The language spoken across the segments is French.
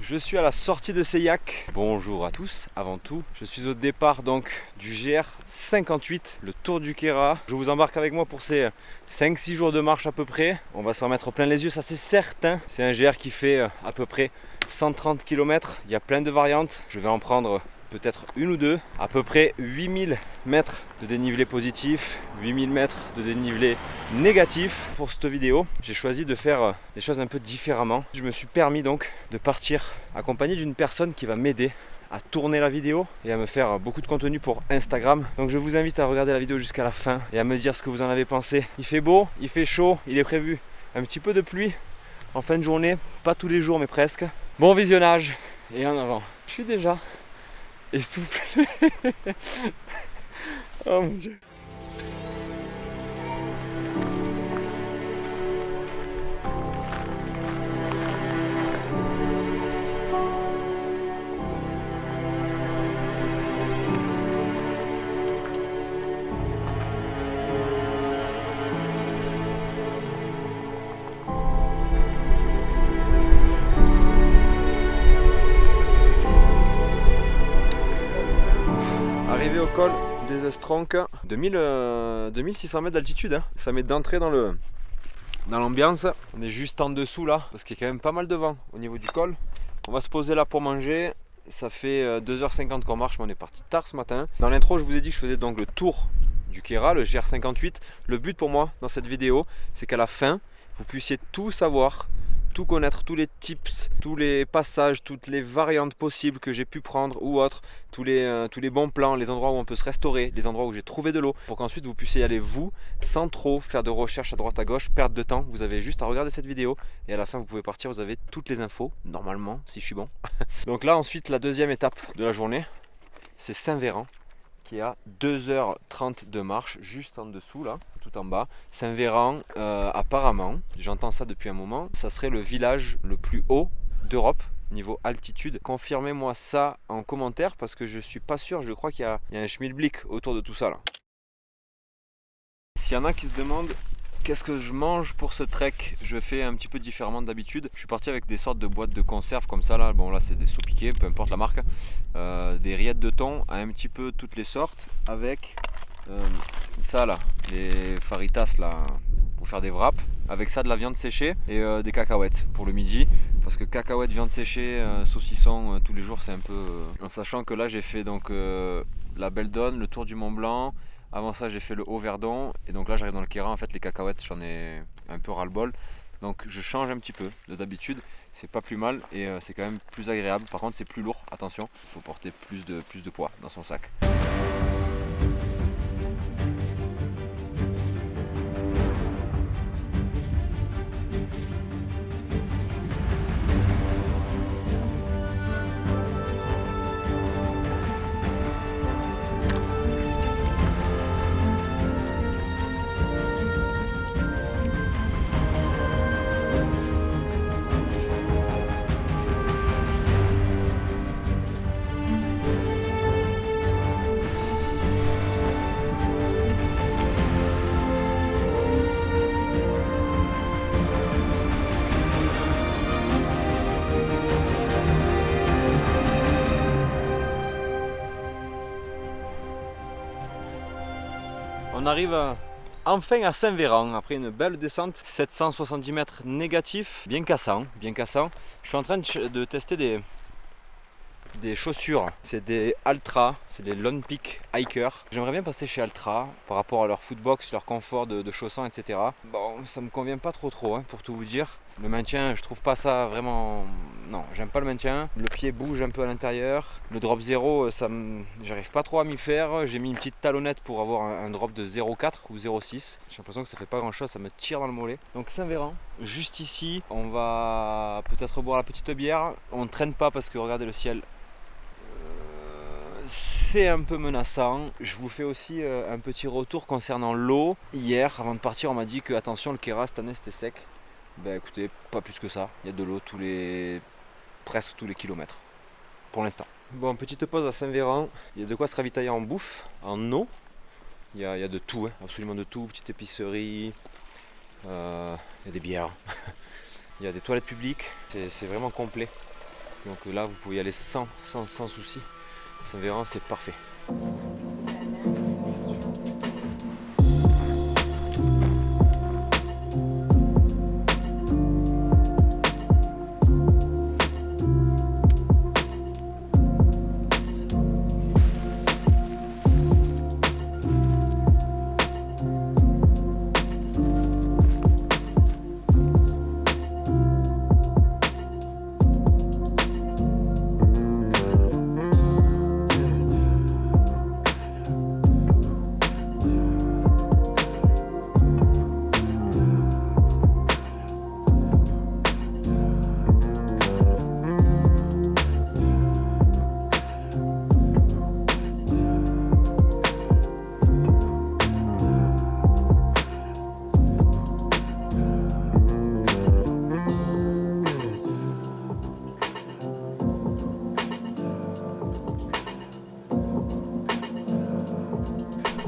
Je suis à la sortie de Seillac. Bonjour à tous, avant tout. Je suis au départ donc du GR 58, le Tour du Queyras. Je vous embarque avec moi pour ces 5-6 jours de marche à peu près. On va s'en mettre plein les yeux, ça c'est certain. C'est un GR qui fait à peu près 130 km. Il y a plein de variantes. Je vais en prendre peut-être une ou deux. À peu près 8000 mètres de dénivelé positif, 8000 mètres de dénivelé négatif. Pour cette vidéo, j'ai choisi de faire des choses un peu différemment. Je me suis permis donc de partir accompagné d'une personne qui va m'aider à tourner la vidéo et à me faire beaucoup de contenu pour Instagram. Donc je vous invite à regarder la vidéo jusqu'à la fin et à me dire ce que vous en avez pensé. Il fait beau, il fait chaud, il est prévu un petit peu de pluie en fin de journée, pas tous les jours mais presque. Bon visionnage et en avant. Je suis déjà essoufflé. Oh mon Dieu. Arrivé au col des Estronques, 2600 mètres d'altitude, hein. Ça met d'entrée dans l'ambiance. On est juste en dessous là, parce qu'il y a quand même pas mal de vent au niveau du col. On va se poser là pour manger. Ça fait 2h50 qu'on marche, mais on est parti tard ce matin. Dans l'intro, je vous ai dit que je faisais donc le tour du Queyras, le GR58. Le but pour moi dans cette vidéo, c'est qu'à la fin, vous puissiez tout savoir, tout connaître, tous les tips, tous les passages, toutes les variantes possibles que j'ai pu prendre ou autres, tous les bons plans, les endroits où on peut se restaurer, les endroits où j'ai trouvé de l'eau, pour qu'ensuite vous puissiez y aller vous, sans trop faire de recherches à droite à gauche, perdre de temps. Vous avez juste à regarder cette vidéo et à la fin vous pouvez partir, vous avez toutes les infos, normalement, si je suis bon. Donc là ensuite, la deuxième étape de la journée, c'est Saint-Véran, qui est à 2h30 de marche, juste en dessous là, tout en bas. Saint-Véran, apparemment, j'entends ça depuis un moment, ça serait le village le plus haut d'Europe, niveau altitude. Confirmez-moi ça en commentaire parce que je suis pas sûr, je crois qu'il y a un schmilblick autour de tout ça là. S'il y en a qui se demandent qu'est-ce que je mange pour ce trek, je fais un petit peu différemment d'habitude. Je suis parti avec des sortes de boîtes de conserve comme ça là. Bon là c'est des saupiquets, peu importe la marque. Des rillettes de thon à un petit peu toutes les sortes. Avec ça là, les faritas là pour faire des wraps. Avec ça de la viande séchée et des cacahuètes pour le midi. Parce que cacahuètes, viande séchée, saucisson tous les jours c'est un peu... En sachant que là j'ai fait donc la Belle Donne, le Tour du Mont Blanc. Avant ça j'ai fait le Haut-Verdon et donc là j'arrive dans le Queyras. En fait les cacahuètes j'en ai un peu ras-le-bol, donc je change un petit peu de d'habitude. C'est pas plus mal et c'est quand même plus agréable. Par contre c'est plus lourd, attention, il faut porter plus de poids dans son sac. On arrive enfin à Saint-Véran après une belle descente, 770 mètres négatifs, bien cassant, bien cassant. Je suis en train de tester des chaussures, c'est des Altra, c'est des Lone Peak Hiker. J'aimerais bien passer chez Altra par rapport à leur footbox, leur confort de chaussons, etc. Bon, ça me convient pas trop hein, pour tout vous dire. Le maintien, je trouve pas ça vraiment... Non, j'aime pas le maintien. Le pied bouge un peu à l'intérieur. Le drop 0, j'arrive pas trop à m'y faire. J'ai mis une petite talonnette pour avoir un drop de 0,4 ou 0,6. J'ai l'impression que ça fait pas grand chose, ça me tire dans le mollet. Donc Saint-Véran, juste ici, on va peut-être boire la petite bière. On ne traîne pas parce que regardez le ciel. C'est un peu menaçant. Je vous fais aussi un petit retour concernant l'eau. Hier, avant de partir, on m'a dit que attention, le Queyras cette année c'était sec. Ben écoutez, pas plus que ça. Il y a de l'eau presque tous les kilomètres. Pour l'instant. Bon, petite pause à Saint-Véran. Il y a de quoi se ravitailler en bouffe, en eau. Il y a de tout, hein, absolument de tout. Petite épicerie. Il y a des bières. Il y a des toilettes publiques. C'est vraiment complet. Donc là vous pouvez y aller sans souci. Ça verra, c'est parfait.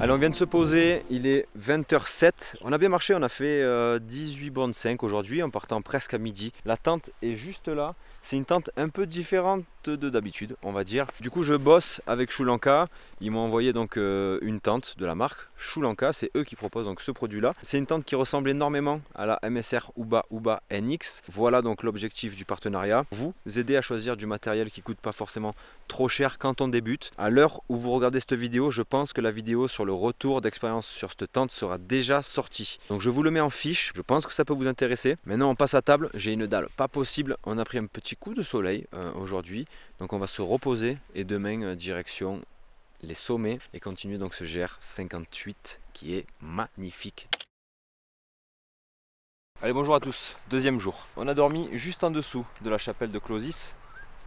Allez, on vient de se poser, il est 20h07. On a bien marché, on a fait 18 bornes 5 aujourd'hui en partant presque à midi. La tente est juste là. C'est une tente un peu différente de d'habitude, on va dire. Du coup, je bosse avec Sri Lanka. Ils m'ont envoyé donc une tente de la marque Sri Lanka. C'est eux qui proposent donc ce produit-là. C'est une tente qui ressemble énormément à la MSR Uba NX. Voilà donc l'objectif du partenariat. Vous aider à choisir du matériel qui coûte pas forcément trop cher quand on débute. À l'heure où vous regardez cette vidéo, je pense que la vidéo sur le retour d'expérience sur cette tente sera déjà sortie. Donc je vous le mets en fiche. Je pense que ça peut vous intéresser. Maintenant, on passe à table. J'ai une dalle pas possible. On a pris un petit coup de soleil aujourd'hui. Donc on va se reposer et demain direction les sommets et continuer donc ce GR58 qui est magnifique. Allez, bonjour à tous, deuxième jour. On a dormi juste en dessous de la chapelle de Closis.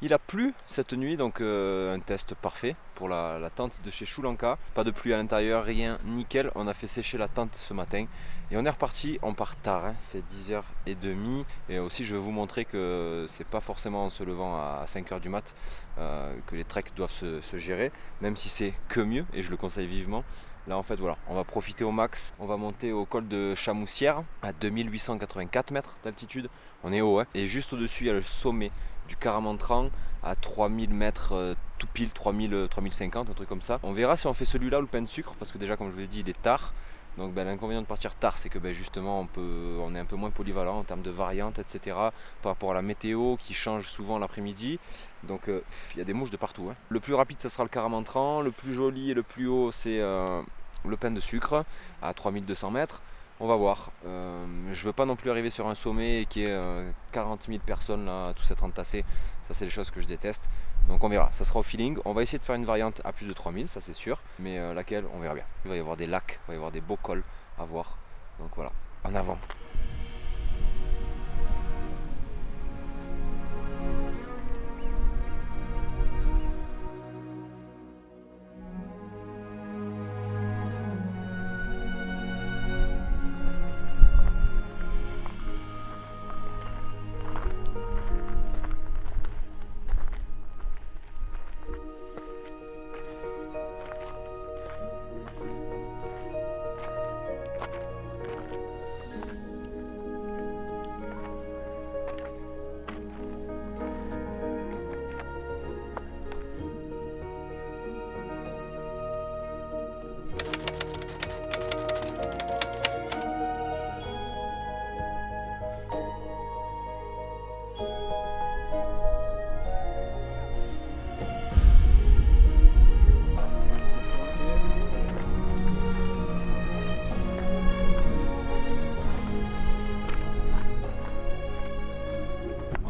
Il a plu cette nuit, donc un test parfait pour la tente de chez Sri Lanka. Pas de pluie à l'intérieur, rien, nickel. On a fait sécher la tente ce matin et on est reparti. On part tard, hein. C'est 10h30. Et aussi, je vais vous montrer que c'est pas forcément en se levant à 5h du mat que les treks doivent se gérer, même si c'est que mieux et je le conseille vivement. Là en fait voilà, on va profiter au max, on va monter au col de Chamoussière à 2884 mètres d'altitude, on est haut hein. Et juste au-dessus il y a le sommet du Karamantran à 3000 mètres tout pile, 3050, un truc comme ça. On verra si on fait celui-là ou le pain de sucre parce que déjà comme je vous l'ai dit il est tard. Donc l'inconvénient de partir tard c'est que justement on est un peu moins polyvalent en termes de variantes etc. Par rapport à la météo qui change souvent l'après-midi. Donc il y a des mouches de partout hein. Le plus rapide ça sera le Karamantran, le plus joli et le plus haut c'est le pain de sucre à 3200 mètres. On va voir. Je veux pas non plus arriver sur un sommet et qu'il y ait 40 000 personnes là, tous être entassés. Ça c'est les choses que je déteste. Donc on verra, ça sera au feeling. On va essayer de faire une variante à plus de 3000, ça c'est sûr. Mais laquelle, on verra bien. Il va y avoir des lacs, il va y avoir des beaux cols à voir. Donc voilà, en avant.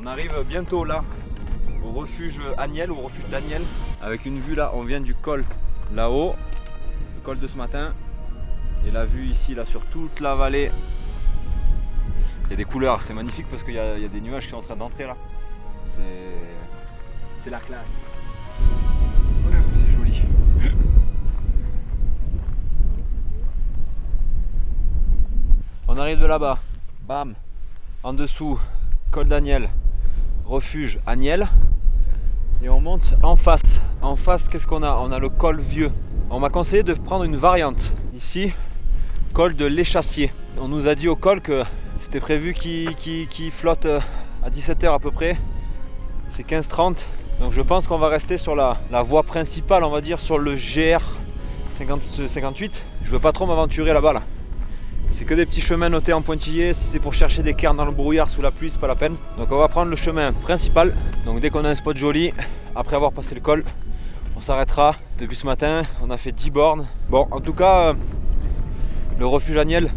On arrive bientôt là, au refuge Aniel, au refuge d'Aniel, avec une vue là, on vient du col là-haut, le col de ce matin, et la vue ici là sur toute la vallée. Il y a des couleurs, c'est magnifique parce qu'il y a des nuages qui sont en train d'entrer là. C'est la classe. C'est joli. On arrive de là-bas, bam, en dessous, col d'Aniel. Refuge Aniel et on monte en face. En face, qu'est-ce qu'on a? On a le col vieux. On m'a conseillé de prendre une variante. Ici, col de l'Échassier. On nous a dit au col que c'était prévu qu'il flotte à 17h à peu près. c'est 15h30. Donc je pense qu'on va rester sur la voie principale, on va dire, sur le GR 58. Je veux pas trop m'aventurer là-bas là. C'est que des petits chemins notés en pointillés. Si c'est pour chercher des cairns dans le brouillard sous la pluie, c'est pas la peine. Donc on va prendre le chemin principal. Donc dès qu'on a un spot joli, après avoir passé le col, on s'arrêtera. Depuis ce matin, on a fait 10 bornes. Bon, en tout cas, le refuge Agnelle,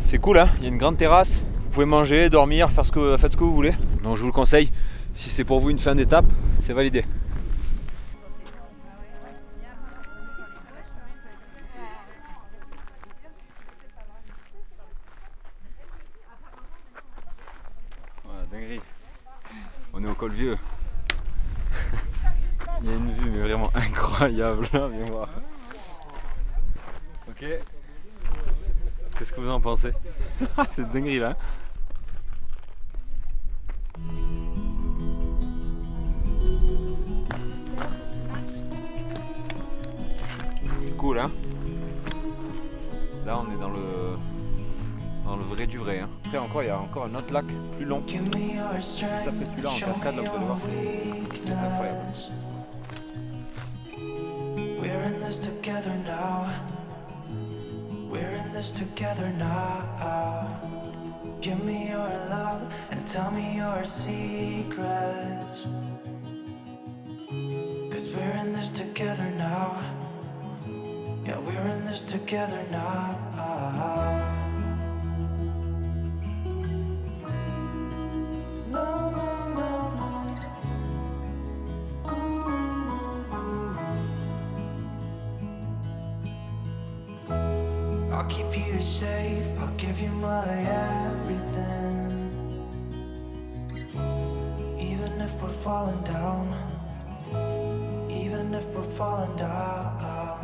c'est cool, hein. Il y a une grande terrasse. Vous pouvez manger, dormir, faites ce que vous voulez. Donc je vous le conseille. Si c'est pour vous une fin d'étape, c'est validé. Voilà, dinguerie. On est au col vieux. Il y a une vue mais vraiment incroyable là, viens voir. Ok. Qu'est-ce que vous en pensez? C'est dinguerie là. Cool hein. Là on est dans le vrai du vrai hein. Après encore il y a encore un autre lac plus long. Juste après celui-là en cascade là vous allez voir c'est incroyable. We're in this together now. We're in this together now. Give me your love and tell me your secrets. 'Cause we're in this together now. Yeah, we're in this together now. No, no, no, no. I'll keep you safe, I'll give you my everything. Even if we're falling down, even if we're falling down,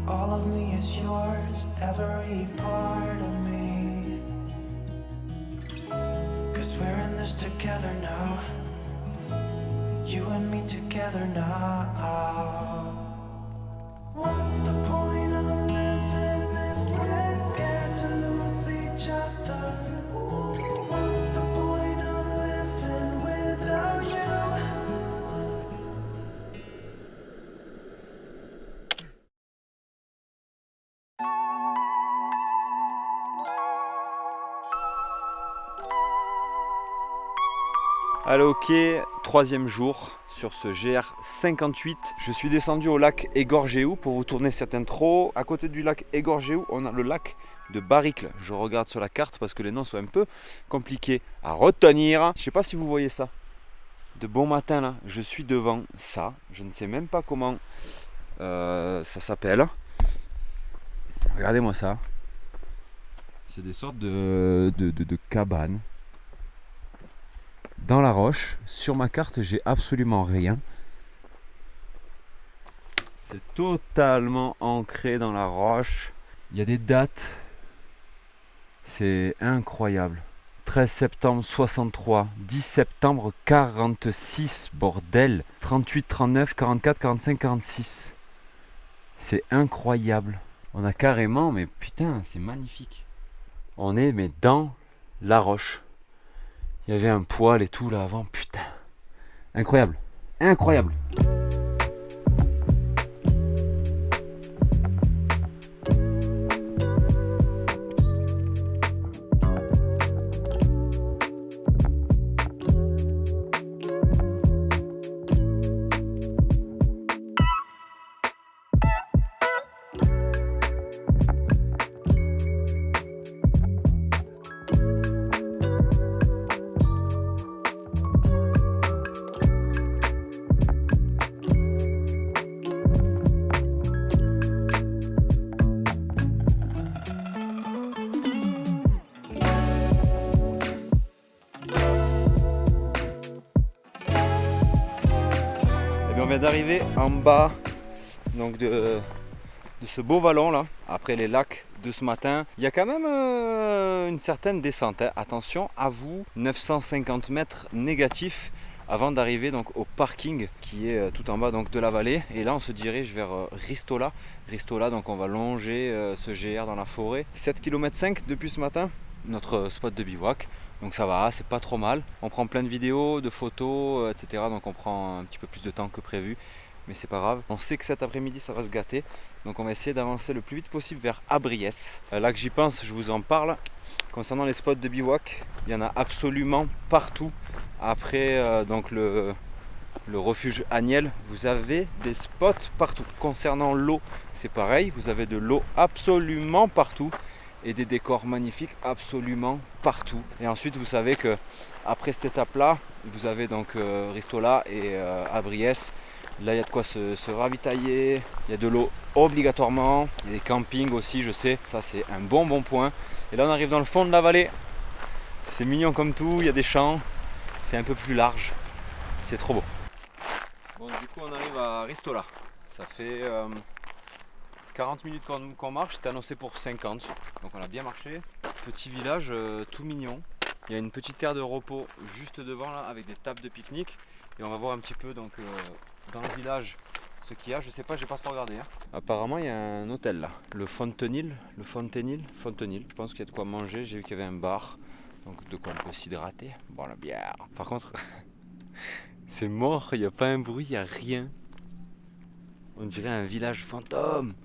all of me is yours, every part of me. 'Cause we're in this together now. You and me together now. What's the point of living if we're scared to lose each other? What's the point of living without you? Allez, ok, troisième jour sur ce GR 58. Je suis descendu au lac Égorgéou pour vous tourner cette intro. À côté du lac Égorgéou, on a le lac de Baricle. Je regarde sur la carte parce que les noms sont un peu compliqués à retenir. Je ne sais pas si vous voyez ça. De bon matin là, je suis devant ça. Je ne sais même pas comment ça s'appelle. Regardez-moi ça. C'est des sortes de cabanes. Dans la roche, sur ma carte, j'ai absolument rien. C'est totalement ancré dans la roche. Il y a des dates. C'est incroyable. 13 septembre 63, 10 septembre 46, bordel. 38, 39, 44, 45, 46. C'est incroyable. On a carrément, mais putain, c'est magnifique. On est mais dans la roche. Il y avait un poêle et tout là avant, putain. Incroyable, incroyable. On vient d'arriver en bas donc de ce beau vallon là, après les lacs de ce matin. Il y a quand même une certaine descente, hein. Attention à vous, 950 mètres négatifs avant d'arriver donc au parking qui est tout en bas donc de la vallée. Et là on se dirige vers Ristola. Ristola, donc on va longer ce GR dans la forêt. 7,5 km depuis ce matin, notre spot de bivouac. Donc ça va, c'est pas trop mal. On prend plein de vidéos, de photos, etc. Donc on prend un petit peu plus de temps que prévu. Mais c'est pas grave. On sait que cet après-midi ça va se gâter. Donc on va essayer d'avancer le plus vite possible vers Abriès. Là que j'y pense, je vous en parle. Concernant les spots de bivouac, il y en a absolument partout. Après donc le refuge Aniel, vous avez des spots partout. Concernant l'eau, c'est pareil. Vous avez de l'eau absolument partout. Et des décors magnifiques absolument partout. Et ensuite vous savez que après cette étape là, vous avez donc Ristola et Abriès. Là il y a de quoi se ravitailler, il y a de l'eau obligatoirement, il y a des campings aussi, je sais, ça c'est un bon point. Et là on arrive dans le fond de la vallée, c'est mignon comme tout, il y a des champs, c'est un peu plus large, c'est trop beau. Bon, du coup on arrive à Ristola, ça fait 40 minutes qu'on marche, c'était annoncé pour 50, donc on a bien marché. Petit village tout mignon, il y a une petite aire de repos juste devant là avec des tables de pique-nique. Et on va voir un petit peu donc dans le village ce qu'il y a, je sais pas, j'ai pas trop regardé. Apparemment il y a un hôtel là, le Fontenil, je pense qu'il y a de quoi manger, j'ai vu qu'il y avait un bar, donc de quoi on peut s'hydrater, bon la bière. Par contre, c'est mort, il n'y a pas un bruit, il n'y a rien. On dirait un village fantôme.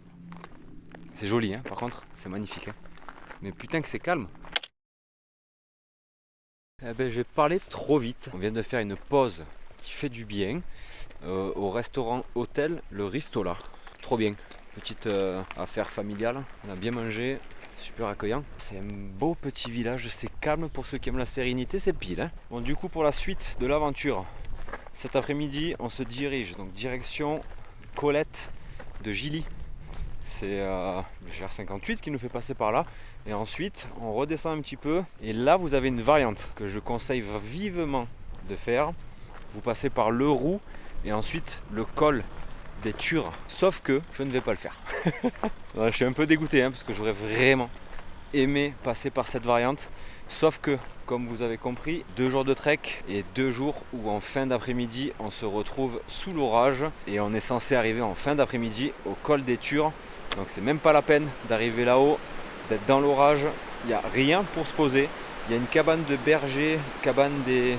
C'est joli, par contre, c'est magnifique. Mais putain que c'est calme. Eh ben, j'ai parlé trop vite. On vient de faire une pause qui fait du bien au restaurant hôtel Le Ristola. Trop bien. Petite affaire familiale. On a bien mangé. Super accueillant. C'est un beau petit village. C'est calme pour ceux qui aiment la sérénité. C'est pile. Bon, du coup, pour la suite de l'aventure, cet après-midi, on se dirige. Donc, direction Colette de Gilly. C'est le GR58 qui nous fait passer par là. Et ensuite, on redescend un petit peu. Et là, vous avez une variante que je conseille vivement de faire. Vous passez par Le Roux et ensuite le col des Tures. Sauf que je ne vais pas le faire. Je suis un peu dégoûté parce que j'aurais vraiment aimé passer par cette variante. Sauf que, comme vous avez compris, 2 jours de trek et 2 jours où en fin d'après-midi, on se retrouve sous l'orage. Et on est censé arriver en fin d'après-midi au col des Tures. Donc c'est même pas la peine d'arriver là-haut, d'être dans l'orage. Il n'y a rien pour se poser. Il y a une cabane de berger, cabane des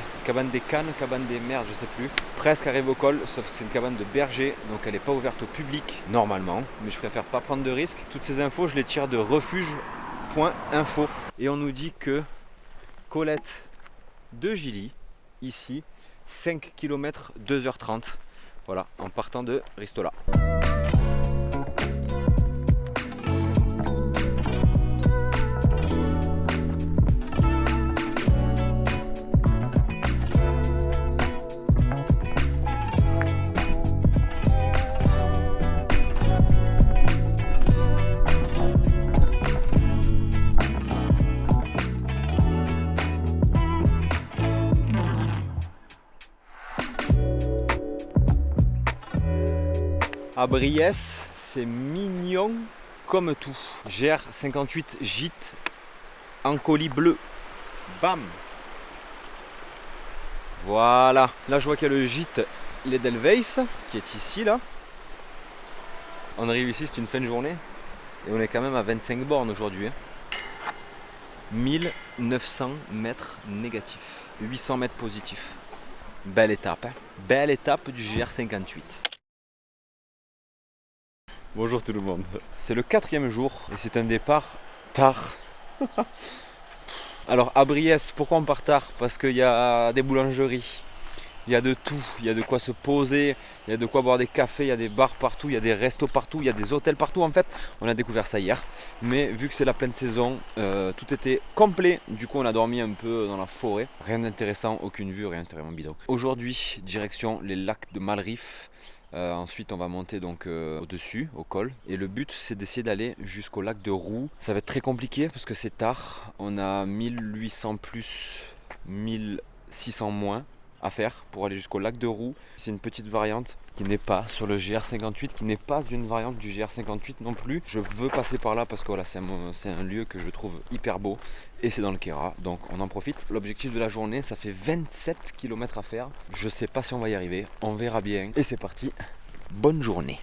cannes, cabane des merdes, je sais plus. Presque arrivé au col, sauf que c'est une cabane de berger, donc elle n'est pas ouverte au public normalement. Mais je préfère pas prendre de risques. Toutes ces infos, je les tire de refuge.info. Et on nous dit que Colette de Gilly, ici, 5 km 2h30. Voilà, en partant de Ristola. Abriès, c'est mignon comme tout. GR58 gîte en colis bleu. Bam! Voilà. Là, je vois qu'il y a le gîte l'Edelweiss qui est ici, là. On arrive ici, c'est une fin de journée. Et on est quand même à 25 bornes aujourd'hui. 1900 mètres négatifs. 800 mètres positifs. Belle étape. Belle étape du GR58. Bonjour tout le monde. C'est le 4e jour et c'est un départ tard. Alors à Briès, pourquoi on part tard? Parce qu'il y a des boulangeries, il y a de tout, il y a de quoi se poser, il y a de quoi boire des cafés, il y a des bars partout, il y a des restos partout, il y a des hôtels partout. En fait, on a découvert ça hier. Mais vu que c'est la pleine saison, tout était complet. Du coup, on a dormi un peu dans la forêt. Rien d'intéressant, aucune vue, rien, c'était vraiment bidon. Aujourd'hui, direction les lacs de Malriff. Ensuite on va monter donc au-dessus, au col. Et le but c'est d'essayer d'aller jusqu'au lac de Roux. Ça va être très compliqué parce que c'est tard. On a 1800 plus, 1600 moins à faire pour aller jusqu'au lac de Roux. C'est une petite variante qui n'est pas sur le GR58, qui n'est pas une variante du GR58 non plus. Je veux passer par là parce que voilà, c'est un lieu que je trouve hyper beau et c'est dans le Queyras, donc on en profite. L'objectif de la journée, ça fait 27 km à faire. Je sais pas si on va y arriver, on verra bien. Et c'est parti, bonne journée.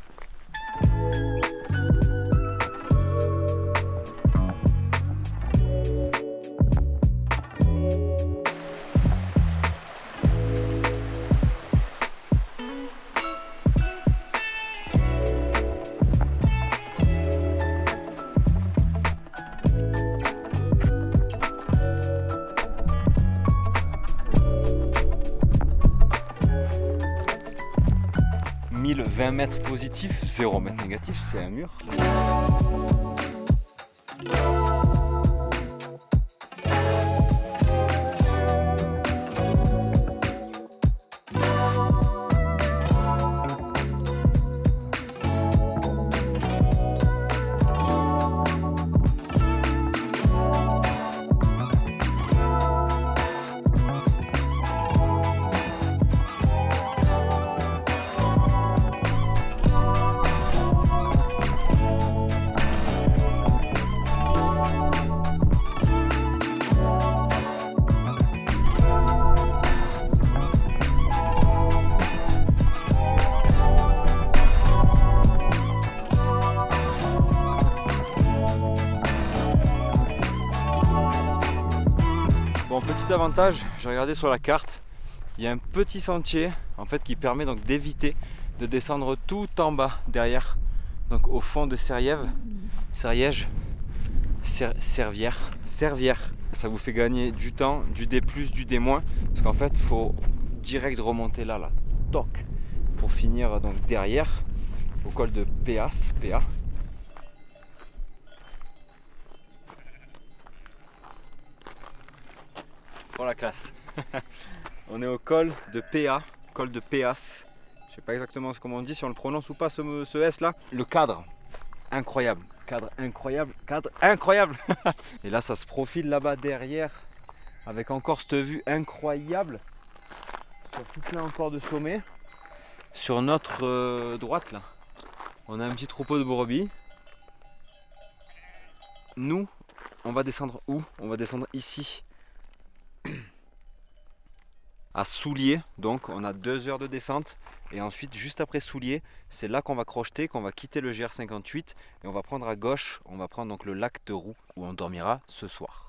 20 mètres positifs, 0 mètres négatifs, c'est un mur. Bon, petit avantage, j'ai regardé sur la carte, il y a un petit sentier en fait qui permet donc d'éviter de descendre tout en bas derrière, donc au fond de Servières. Ça vous fait gagner du temps, du D+, du D-, parce qu'en fait il faut direct remonter là, toc, pour finir donc derrière au col de PA. Pour la classe. On est au col de PA, col de Péas. Je sais pas exactement comment on dit, si on le prononce ou pas ce S là. Le cadre, incroyable. Cadre incroyable. Et là ça se profile là-bas derrière, avec encore cette vue incroyable. Sur tout plein encore de sommets. Sur notre droite là, on a un petit troupeau de brebis. Nous, on va descendre où? On va descendre ici. À Souliers, donc on a 2 heures de descente et ensuite juste après Souliers, c'est là qu'on va crocheter, qu'on va quitter le GR58 et on va prendre à gauche, on va prendre donc le lac de Roux où on dormira ce soir.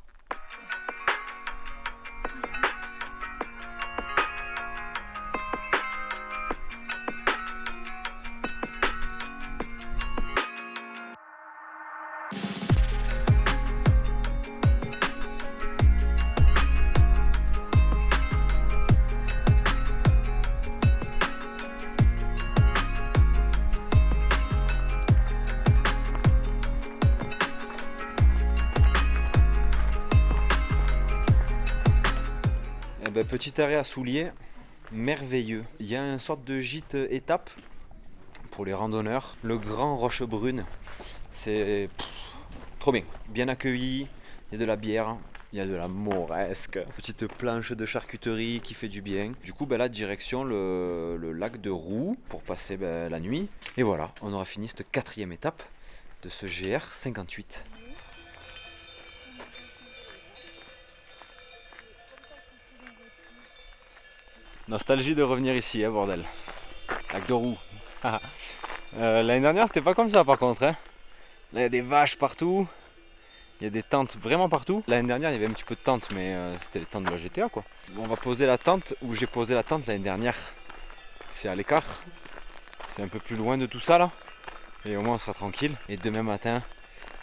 Petit arrêt à Souliers, merveilleux. Il y a une sorte de gîte étape pour les randonneurs. Le Grand Rochebrune, c'est trop bien. Bien accueilli, il y a de la bière, il y a de la moresque. Petite planche de charcuterie qui fait du bien. Du coup, là, direction le lac de Roux pour passer la nuit. Et voilà, on aura fini cette 4e étape de ce GR58. Nostalgie de revenir ici, bordel. Lac de Roux. L'année dernière, c'était pas comme ça par contre. Là, il y a des vaches partout. Il y a des tentes vraiment partout. L'année dernière, il y avait un petit peu de tentes, mais c'était les tentes de la GTA quoi. On va poser la tente où j'ai posé la tente l'année dernière. C'est à l'écart. C'est un peu plus loin de tout ça là. Et au moins, on sera tranquille. Et demain matin,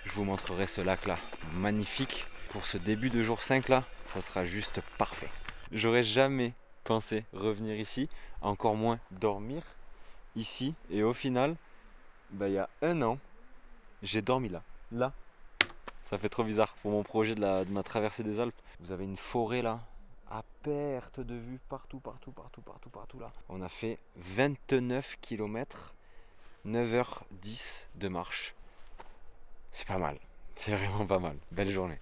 je vous montrerai ce lac là. Magnifique. Pour ce début de jour 5 là, ça sera juste parfait. J'aurais jamais pensé revenir ici, encore moins dormir ici. Et au final, il y a 1 an, j'ai dormi là. Ça fait trop bizarre pour mon projet de ma traversée des Alpes. Vous avez une forêt là, à perte de vue, partout là. On a fait 29 km, 9h10 de marche. C'est pas mal, c'est vraiment pas mal. Belle journée.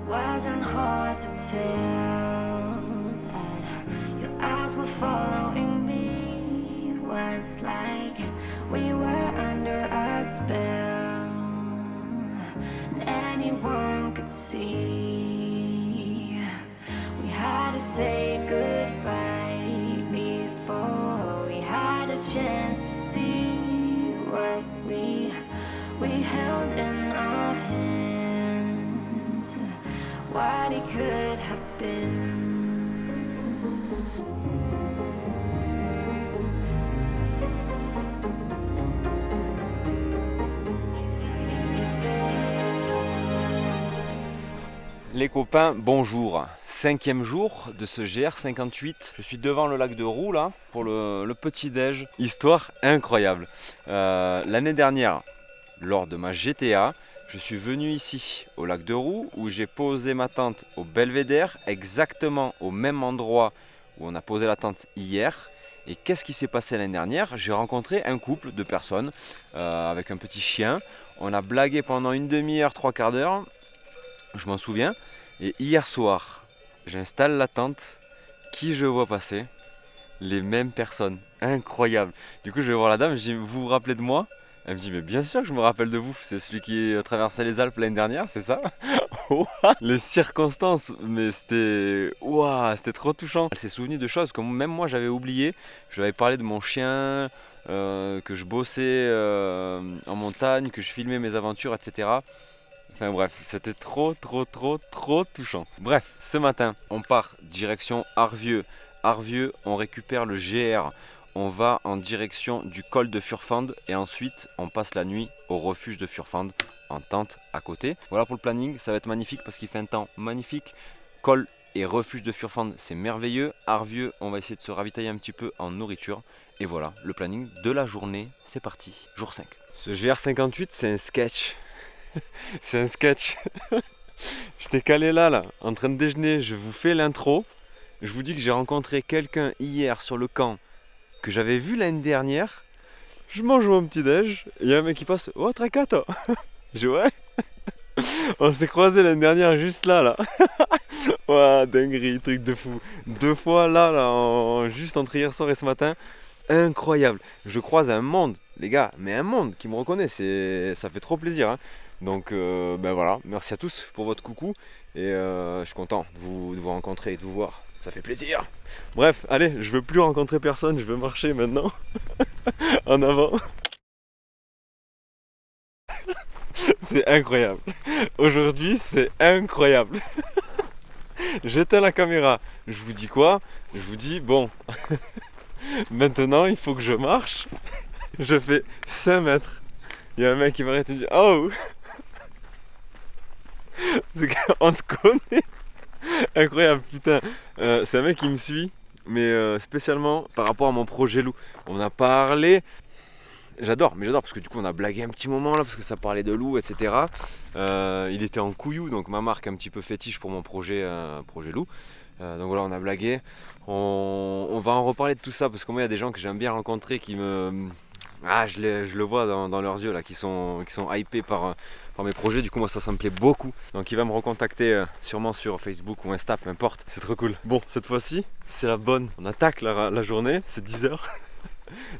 Wasn't hard to tell that your eyes were following me. Was like we were under a spell, and anyone could see. We had to say goodbye before we had a chance to see what we held in our hands. What it could have been. Les copains, bonjour. 5e jour de ce GR58. Je suis devant le lac de Roux là pour le petit déj. Histoire incroyable. L'année dernière, lors de ma GTA, je suis venu ici au lac de Roux où j'ai posé ma tente au Belvédère, exactement au même endroit où on a posé la tente hier. Et qu'est-ce qui s'est passé l'année dernière? J'ai rencontré un couple de personnes avec un petit chien. On a blagué pendant une demi-heure, 3/4 d'heure. Je m'en souviens. Et hier soir, j'installe la tente. Qui je vois passer? Les mêmes personnes. Incroyable. Du coup, je vais voir la dame. Je dis, vous vous rappelez de moi? Elle me dit, mais bien sûr que je me rappelle de vous. C'est celui qui a traversé les Alpes l'année dernière, c'est ça? Les circonstances, mais c'était trop touchant. Elle s'est souvenue de choses que même moi j'avais oubliées. Je lui avais parlé de mon chien, que je bossais en montagne, que je filmais mes aventures, etc. Enfin bref, c'était trop touchant. Bref, ce matin, on part direction Arvieux. Arvieux, on récupère le GR. On va en direction du col de Furfand et ensuite on passe la nuit au refuge de Furfand en tente à côté. Voilà pour le planning, ça va être magnifique parce qu'il fait un temps magnifique. Col et refuge de Furfand, c'est merveilleux. Arvieux, on va essayer de se ravitailler un petit peu en nourriture. Et voilà, le planning de la journée, c'est parti, jour 5. Ce GR58, c'est un sketch. C'est un sketch. J'étais calé là, en train de déjeuner, je vous fais l'intro. Je vous dis que j'ai rencontré quelqu'un hier sur le camp que j'avais vu l'année dernière. Je mange mon petit déj, et il y a un mec qui passe, oh Tracato. Je ouais. On s'est croisé l'année dernière juste là. Ouah, dinguerie, truc de fou. 2 fois là, juste entre hier soir et ce matin. Incroyable. Je croise un monde, les gars, mais un monde qui me reconnaît, ça fait trop plaisir. Hein. Donc ben voilà, merci à tous pour votre coucou. Et je suis content de vous rencontrer et de vous voir. Ça fait plaisir. Bref, allez, je veux plus rencontrer personne, je veux marcher maintenant. En avant. C'est incroyable. Aujourd'hui, c'est incroyable. J'éteins la caméra. Je vous dis quoi? Je vous dis, bon, maintenant, il faut que je marche. Je fais 5 mètres. Il y a un mec qui m'arrête et me dit, oh! C'est qu'on se connaît. Incroyable, putain. C'est un mec qui me suit, mais spécialement par rapport à mon projet loup. On a parlé. J'adore parce que du coup on a blagué un petit moment là parce que ça parlait de loup, etc. Il était en couillou, donc ma marque un petit peu fétiche pour mon projet loup. Donc voilà, on a blagué. On va en reparler de tout ça parce que moi il y a des gens que j'aime bien rencontrer qui me... je le vois dans leurs yeux là, qui sont hypés par mes projets. Du coup moi ça me plaît beaucoup. Donc il va me recontacter sûrement sur Facebook ou Insta, peu importe. C'est trop cool. Bon, cette fois-ci c'est la bonne. On attaque la journée, c'est 10h.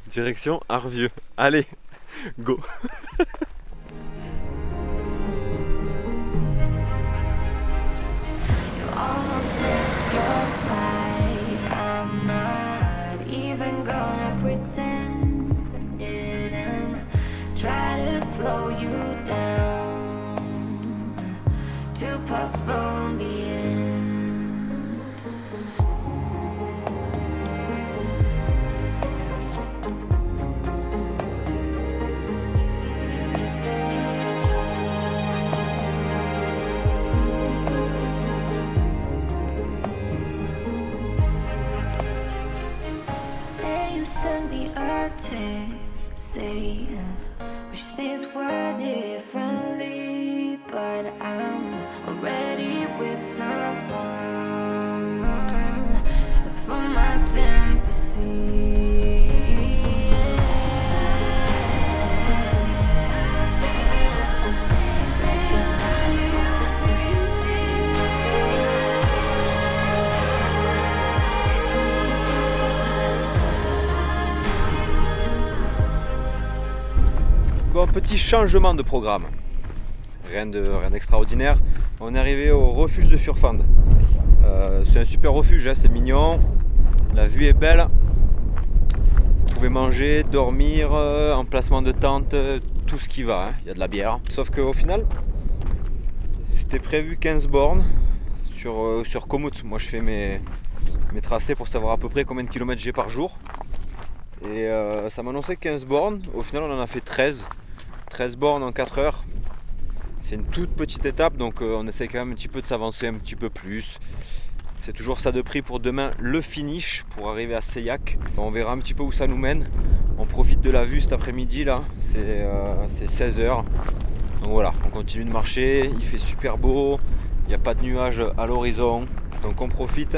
Direction Arvieux. Allez, go. Almost missed your flight. I'm not even gonna pretend I didn't try to slow you down, to postpone the end. Send me a text saying wish things were differently, but I'm already with someone. As for my sympathy, Bon, petit changement de programme. Rien d'extraordinaire. On est arrivé au refuge de Furfand. C'est un super refuge, hein, c'est mignon. La vue est belle. Vous pouvez manger, dormir, emplacement de tente, tout ce qui va. Hein. Il y a de la bière. Sauf qu'au final, c'était prévu 15 bornes sur Komoot. Moi je fais mes tracés pour savoir à peu près combien de kilomètres j'ai par jour. Et ça m'annonçait 15 bornes. Au final on en a fait 13. 13 bornes en 4 heures. C'est une toute petite étape, donc on essaie quand même un petit peu de s'avancer un petit peu plus. C'est toujours ça de prix pour demain, le finish pour arriver à Seilhac. On verra un petit peu où ça nous mène. On profite de la vue cet après-midi là, c'est 16h. Donc voilà, on continue de marcher, il fait super beau, il n'y a pas de nuages à l'horizon. Donc on profite,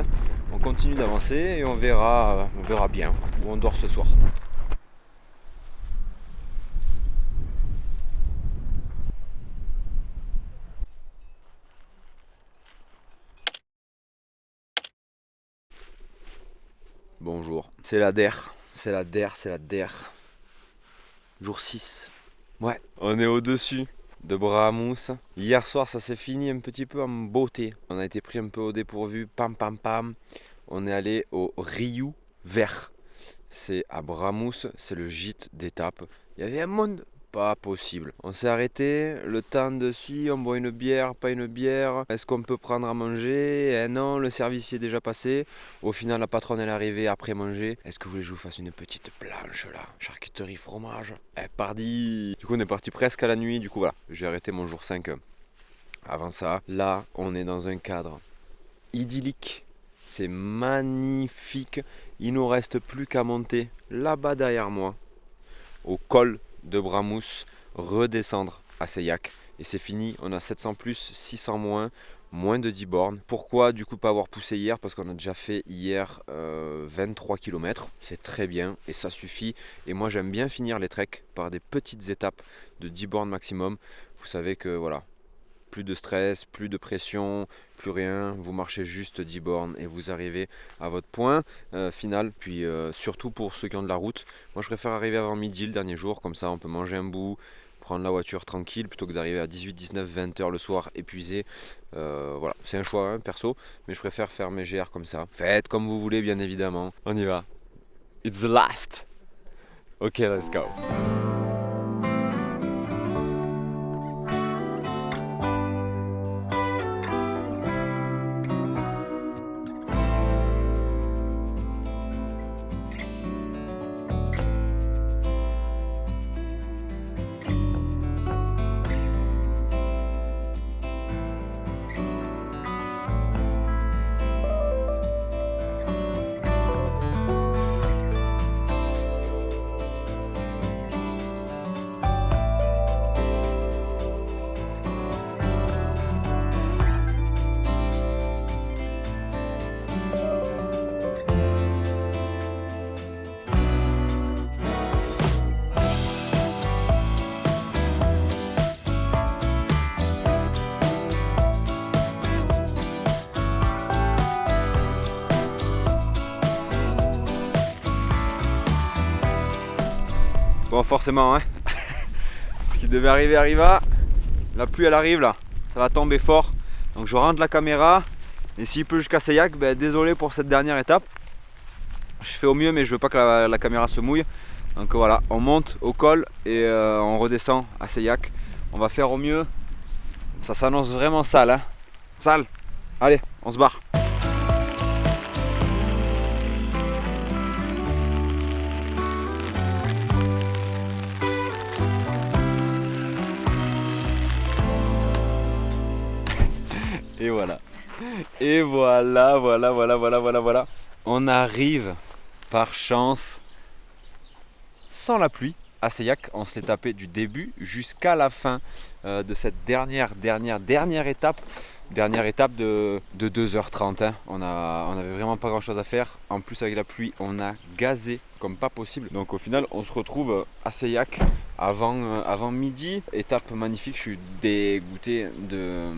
on continue d'avancer et on verra bien où on dort ce soir. Bonjour, c'est la DER, c'est la DER. Jour 6. Ouais, on est au-dessus de Bramous. Hier soir, ça s'est fini un petit peu en beauté. On a été pris un peu au dépourvu, pam pam pam. On est allé au Riu Vert. C'est à Bramous, c'est le gîte d'étape. Il y avait un monde pas possible. On s'est arrêté, le temps de si on boit une bière, pas une bière, est-ce qu'on peut prendre à manger? Eh non, le service y est déjà passé. Au final, la patronne elle est arrivée après manger. Est-ce que vous voulez que je vous fasse une petite planche là? Charcuterie, fromage. Eh, pardi. Du coup, on est parti presque à la nuit. Du coup, voilà, j'ai arrêté mon jour 5 avant ça. Là, on est dans un cadre idyllique. C'est magnifique. Il nous reste plus qu'à monter là-bas derrière moi, au col de Bramous, redescendre à Seilhac. Et c'est fini, on a 700 plus, 600 moins de 10 bornes. Pourquoi du coup pas avoir poussé hier? Parce qu'on a déjà fait hier 23 km. C'est très bien et ça suffit. Et moi j'aime bien finir les treks par des petites étapes de 10 bornes maximum. Vous savez que voilà, plus de stress, plus de pression, plus rien, vous marchez juste 10 bornes et vous arrivez à votre point final. Puis surtout pour ceux qui ont de la route, moi je préfère arriver avant midi le dernier jour, comme ça on peut manger un bout, prendre la voiture tranquille plutôt que d'arriver à 18, 19, 20 heures le soir épuisé. Voilà, c'est un choix hein, perso, mais je préfère faire mes GR comme ça. Faites comme vous voulez bien évidemment, on y va. It's the last. Ok, let's go. Bon forcément hein, ce qui devait arriver arriva, la pluie elle arrive là, ça va tomber fort, donc je rentre la caméra et s'il pleut jusqu'à Seilhac, ben, désolé pour cette dernière étape, je fais au mieux mais je veux pas que la caméra se mouille, donc voilà, on monte au col et on redescend à Seilhac, on va faire au mieux, ça s'annonce vraiment sale hein, sale, allez on se barre. Et voilà. Et voilà. On arrive par chance sans la pluie à Seilhac. On se l'est tapé du début jusqu'à la fin de cette dernière étape. Dernière étape de 2h30. Hein. On avait vraiment pas grand chose à faire. En plus avec la pluie, on a gazé comme pas possible. Donc au final, on se retrouve à Seilhac avant midi. Étape magnifique. Je suis dégoûté de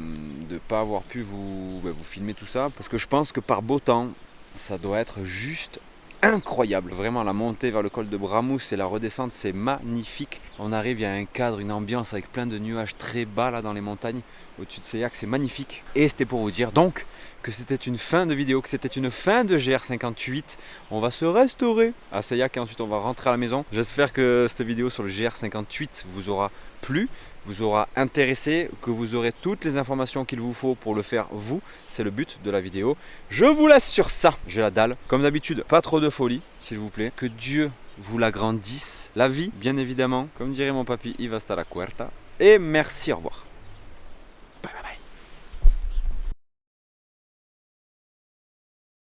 ne pas avoir pu vous filmer tout ça. Parce que je pense que par beau temps, ça doit être juste incroyable. Vraiment la montée vers le col de Bramous et la redescente, c'est magnifique. On arrive, il y a un cadre, une ambiance avec plein de nuages très bas là dans les montagnes. Au-dessus de Seilhac, c'est magnifique. Et c'était pour vous dire donc que c'était une fin de vidéo, que c'était une fin de GR58. On va se restaurer à Seilhac et ensuite on va rentrer à la maison. J'espère que cette vidéo sur le GR58 vous aura plu, vous aura intéressé, que vous aurez toutes les informations qu'il vous faut pour le faire vous. C'est le but de la vidéo. Je vous laisse sur ça. J'ai la dalle. Comme d'habitude, pas trop de folie, s'il vous plaît. Que Dieu vous l'agrandisse. La vie, bien évidemment. Comme dirait mon papy, y va hasta la cuerta. Et merci, au revoir.